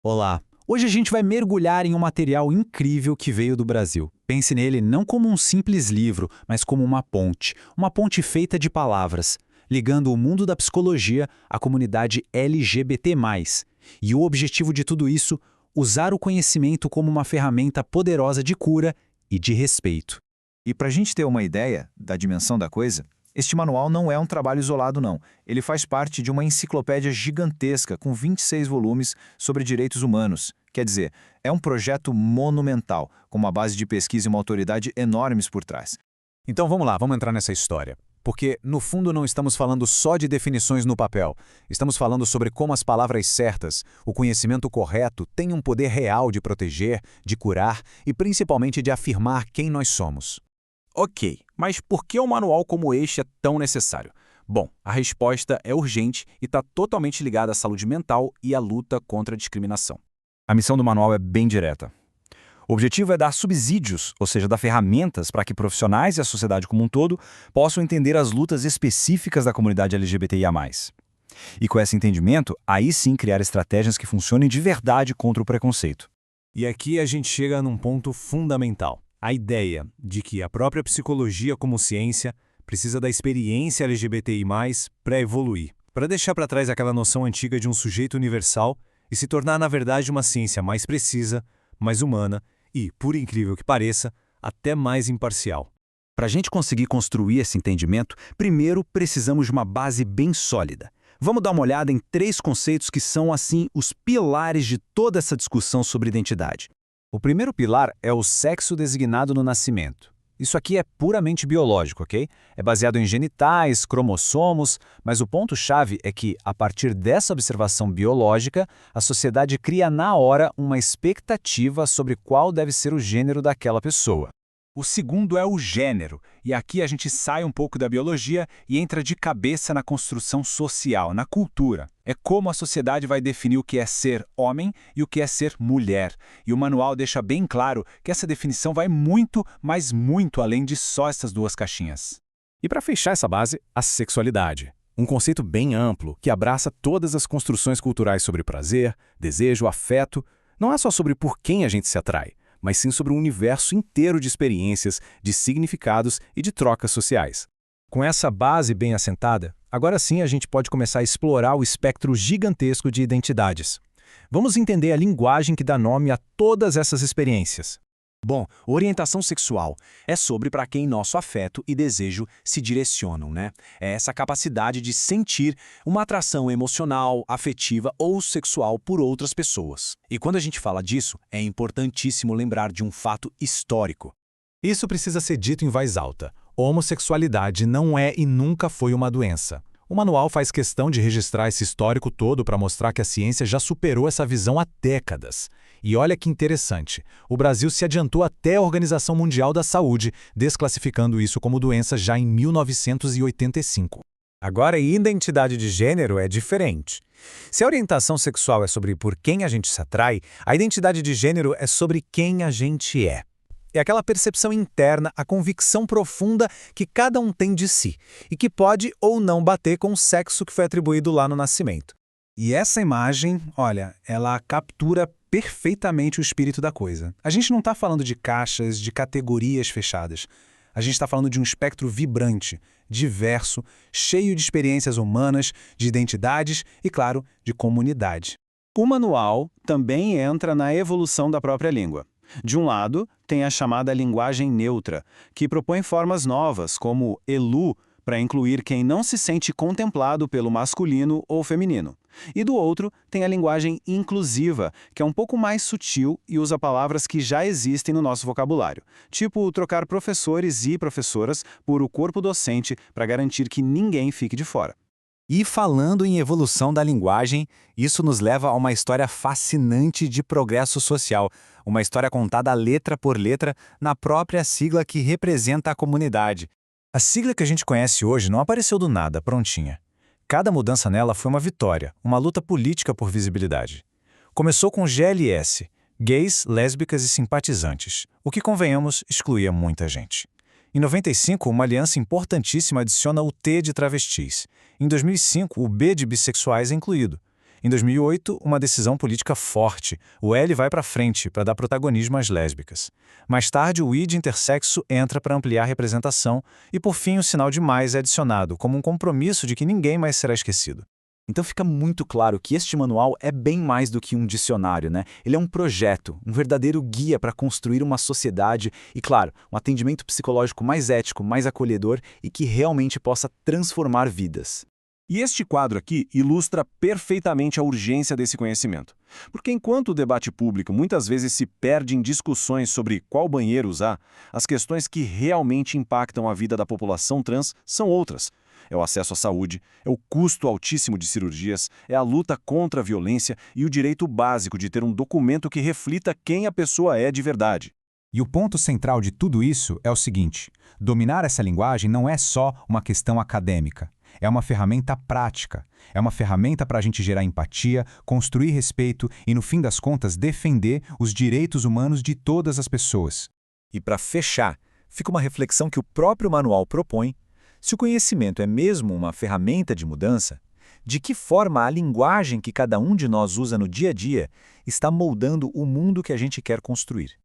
Olá! Hoje a gente vai mergulhar em um material incrível que veio do Brasil. Pense nele não como um simples livro, mas como uma ponte feita de palavras, ligando o mundo da psicologia à comunidade LGBT+. E o objetivo de tudo isso, usar o conhecimento como uma ferramenta poderosa de cura e de respeito. E para a gente ter uma ideia da dimensão da coisa, este manual não é um trabalho isolado, não. Ele faz parte de uma enciclopédia gigantesca com 26 volumes sobre direitos humanos. Quer dizer, é um projeto monumental, com uma base de pesquisa e uma autoridade enormes por trás. Então vamos lá, vamos entrar nessa história. Porque, no fundo, não estamos falando só de definições no papel. Estamos falando sobre como as palavras certas, o conhecimento correto, têm um poder real de proteger, de curar e principalmente de afirmar quem nós somos. Ok, mas por que um manual como este é tão necessário? Bom, a resposta é urgente e está totalmente ligada à saúde mental e à luta contra a discriminação. A missão do manual é bem direta. O objetivo é dar subsídios, ou seja, dar ferramentas para que profissionais e a sociedade como um todo possam entender as lutas específicas da comunidade LGBTIA+. E com esse entendimento, aí sim criar estratégias que funcionem de verdade contra o preconceito. E aqui a gente chega num ponto fundamental. A ideia de que a própria psicologia como ciência precisa da experiência LGBTI+, para evoluir, para deixar para trás aquela noção antiga de um sujeito universal e se tornar, na verdade, uma ciência mais precisa, mais humana e, por incrível que pareça, até mais imparcial. Para a gente conseguir construir esse entendimento, primeiro precisamos de uma base bem sólida. Vamos dar uma olhada em 3 conceitos que são, assim, os pilares de toda essa discussão sobre identidade. O primeiro pilar é o sexo designado no nascimento. Isso aqui é puramente biológico, ok? É baseado em genitais, cromossomos, mas o ponto-chave é que, a partir dessa observação biológica, a sociedade cria na hora uma expectativa sobre qual deve ser o gênero daquela pessoa. O segundo é o gênero, e aqui a gente sai um pouco da biologia e entra de cabeça na construção social, na cultura. É como a sociedade vai definir o que é ser homem e o que é ser mulher. E o manual deixa bem claro que essa definição vai muito, mas muito além de só essas 2 caixinhas. E para fechar essa base, a sexualidade. Um conceito bem amplo que abraça todas as construções culturais sobre prazer, desejo, afeto. Não é só sobre por quem a gente se atrai, mas sim sobre um universo inteiro de experiências, de significados e de trocas sociais. Com essa base bem assentada, agora sim a gente pode começar a explorar o espectro gigantesco de identidades. Vamos entender a linguagem que dá nome a todas essas experiências. Bom, orientação sexual é sobre para quem nosso afeto e desejo se direcionam, né? É essa capacidade de sentir uma atração emocional, afetiva ou sexual por outras pessoas. E quando a gente fala disso, é importantíssimo lembrar de um fato histórico. Isso precisa ser dito em voz alta. Homossexualidade não é e nunca foi uma doença. O manual faz questão de registrar esse histórico todo para mostrar que a ciência já superou essa visão há décadas. E olha que interessante, o Brasil se adiantou até a Organização Mundial da Saúde, desclassificando isso como doença já em 1985. Agora, a identidade de gênero é diferente. Se a orientação sexual é sobre por quem a gente se atrai, a identidade de gênero é sobre quem a gente é. É aquela percepção interna, a convicção profunda que cada um tem de si, e que pode ou não bater com o sexo que foi atribuído lá no nascimento. E essa imagem, olha, ela captura perfeitamente o espírito da coisa. A gente não está falando de caixas, de categorias fechadas. A gente está falando de um espectro vibrante, diverso, cheio de experiências humanas, de identidades e, claro, de comunidade. O manual também entra na evolução da própria língua. De um lado, tem a chamada linguagem neutra, que propõe formas novas, como elu, para incluir quem não se sente contemplado pelo masculino ou feminino. E do outro, tem a linguagem inclusiva, que é um pouco mais sutil e usa palavras que já existem no nosso vocabulário, tipo trocar professores e professoras por o corpo docente para garantir que ninguém fique de fora. E falando em evolução da linguagem, isso nos leva a uma história fascinante de progresso social, uma história contada letra por letra na própria sigla que representa a comunidade. A sigla que a gente conhece hoje não apareceu do nada, prontinha. Cada mudança nela foi uma vitória, uma luta política por visibilidade. Começou com GLS, gays, lésbicas e simpatizantes, o que, convenhamos, excluía muita gente. Em 95, uma aliança importantíssima adiciona o T de travestis. Em 2005, o B de bissexuais é incluído. Em 2008, uma decisão política forte. O L vai para frente para dar protagonismo às lésbicas. Mais tarde, o I de intersexo entra para ampliar a representação e, por fim, o sinal de mais é adicionado, como um compromisso de que ninguém mais será esquecido. Então fica muito claro que este manual é bem mais do que um dicionário, né? Ele é um projeto, um verdadeiro guia para construir uma sociedade e, claro, um atendimento psicológico mais ético, mais acolhedor e que realmente possa transformar vidas. E este quadro aqui ilustra perfeitamente a urgência desse conhecimento. Porque enquanto o debate público muitas vezes se perde em discussões sobre qual banheiro usar, as questões que realmente impactam a vida da população trans são outras. É o acesso à saúde, é o custo altíssimo de cirurgias, é a luta contra a violência e o direito básico de ter um documento que reflita quem a pessoa é de verdade. E o ponto central de tudo isso é o seguinte: dominar essa linguagem não é só uma questão acadêmica. É uma ferramenta prática. É uma ferramenta para a gente gerar empatia, construir respeito e, no fim das contas, defender os direitos humanos de todas as pessoas. E para fechar, fica uma reflexão que o próprio manual propõe. Se o conhecimento é mesmo uma ferramenta de mudança, de que forma a linguagem que cada um de nós usa no dia a dia está moldando o mundo que a gente quer construir?